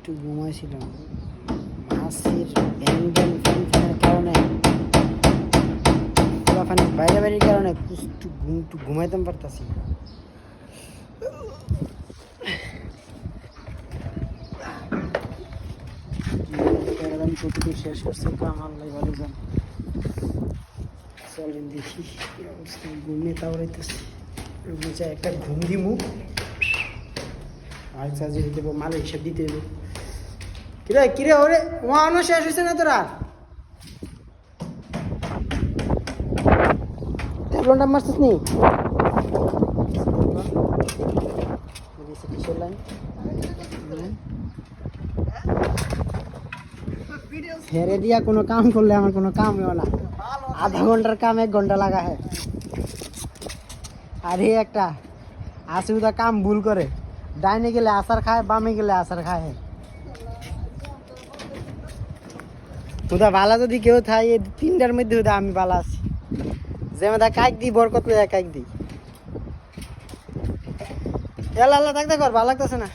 একটু ঘুমাইছিলাম, মাছের ব্যাং ব্যাং ফ্যান ফ্যানের কারণে, খোলাফানির বাইরে বাইরের কারণে একটু ঘুমাইতাম পারতাছি। কতটুকু শেষ করছে কাম আল্লাহ ভালো জানে। চলেন দেখি কি অবস্থা। ঘুমিয়ে তাওরাইতেছি, একটা ঘুম দিমু আর চার্জে দিতে মাল হিসাব দিতে দেবো। কিরে কিরে ওরে ওয়ানো শেষ হয়েছে না তোরা? ট্যাবলনটা মারছিস নি? ফেরে দিয়া কোনো কাম করলে আমার কোনো কাম হয় না। আধা ঘন্টার কাম 1 ঘন্টা লাগা হয়। আর এই একটা আসে উদা কাম ভুল করে, ডাইনে গেলে আচার খায়, বামে গেলে আচার খায়। উদা বালা যদি কেউ থাকে এই 3টার মধ্যে উদা আমি বালা আছি। যে মেদা কাইক দিই বরকত লইয়া কাইক দিই। আল্লাহ আল্লাহ থাকতে কর, ভালো লাগতেছে না।